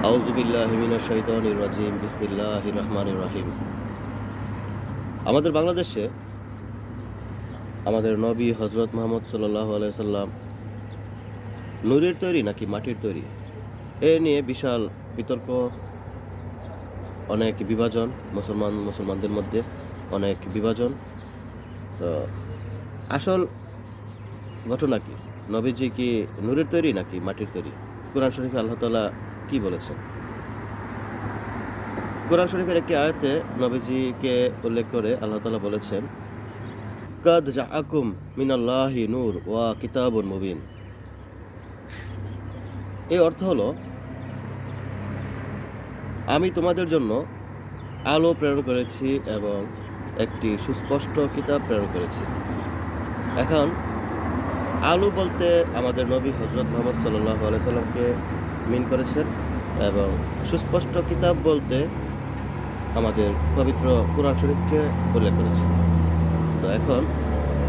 আউযু বিল্লাহি মিনাশ শাইতানির রাজিম। বিসমিল্লাহির রহমানির রহিম। আমাদের বাংলাদেশে আমাদের নবী হযরত মুহাম্মদ সাল্লাল্লাহু আলাইহি সাল্লাম নূরের তৈরি নাকি মাটির তৈরি? এ নিয়ে বিশাল বিতর্ক, অনেক বিভাজন, মুসলমানদের মধ্যে অনেক বিভাজন। তো আসল ঘটনা কি? নবীজি কি নূরের তৈরি নাকি মাটির তৈরি? কোরআন শরীফে আল্লাহ তাআলা কি বলেছেন? কোরআন শরীফের একটি আয়াতে নবীজিকে উল্লেখ করে আল্লাহ তাআলা বলেছেন, কাদ জাআকুম মিনাল্লাহি নূর ওয়া কিতাবুন মুবিন। এর অর্থ হলো, আমি তোমাদের জন্য আলো প্রেরণ করেছি এবং একটি সুস্পষ্ট কিতাব প্রেরণ করেছি। এখন আলো বলতে আমাদের নবী হযরত মুহাম্মদ সাল্লাল্লাহু আলাইহি সাল্লামকে মিন করেছেন এবং সুস্পষ্ট কিতাব বলতে আমাদের পবিত্র কোরআন শরীফকে উল্লেখ করেছেন। তো এখন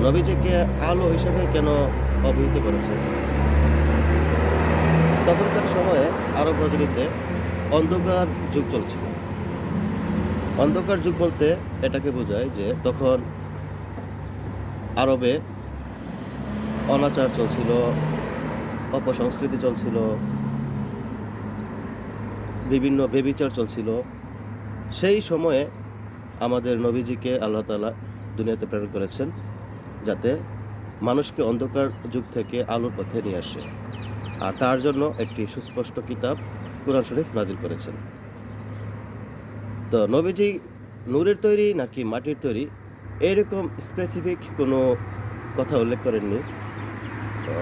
নবীজিকে আলো হিসেবে কেন অভিহিত করেছেন? তখনকার সময়ে আরব রজনীতে অন্ধকার যুগ চলছিল। অন্ধকার যুগ বলতে এটাকে বোঝায় যে তখন আরবে অনাচার চলছিল, অপসংস্কৃতি চলছিল, বিভিন্ন ব্যভিচার চলছিল। সেই সময়ে আমাদের নবীজিকে আল্লাহ তাআলা দুনিয়াতে প্রেরণ করেছেন, যাতে মানুষকে অন্ধকার যুগ থেকে আলোর পথে নিয়ে আসে। আর তার জন্য একটি সুস্পষ্ট কিতাব কোরআন শরীফ নাজিল করেছেন। তো নবীজি নূরের তৈরি নাকি মাটির তৈরি, এরকম স্পেসিফিক কোনো কথা উল্লেখ করেননি। তো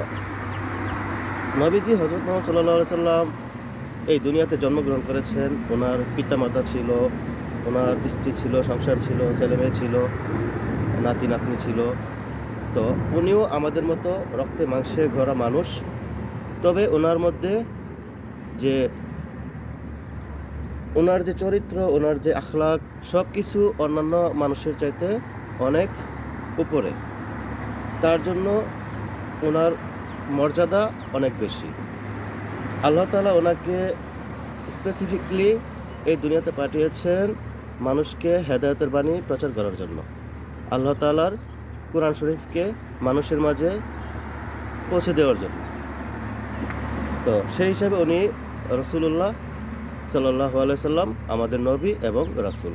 নবীজি হযরত মুহাম্মদ সাল্লাল্লাহু আলাইহি সাল্লাম এই দুনিয়াতে জন্মগ্রহণ করেছেন। ওনার পিতামাতা ছিল, ওনার স্ত্রী ছিল, সংসার ছিল, ছেলেমেয়ে ছিল, নাতি-নাতনি ছিল। তো উনিও আমাদের মতো রক্তে মাংসে গড়া মানুষ। তবে ওনার মধ্যে যে ওনার যে চরিত্র, ওনার যে আখলাক, সবকিছু অন্যান্য মানুষের চাইতে অনেক উপরে। তার জন্য ওনার মর্যাদা অনেক বেশি। আল্লাহ তাআলা ওনাকে স্পেসিফিকলি এই দুনিয়াতে পাঠিয়েছেন মানুষকে হেদায়েতের বাণী প্রচার করার জন্য। আল্লাহ তাআলার কোরআন শরীফকে মানুষের মাঝে পৌঁছে দেওয়ার জন্য। তো সেই হিসাবে উনি রাসূলুল্লাহ সাল্লাল্লাহু আলাইহি সাল্লাম আমাদের নবী এবং রাসূল।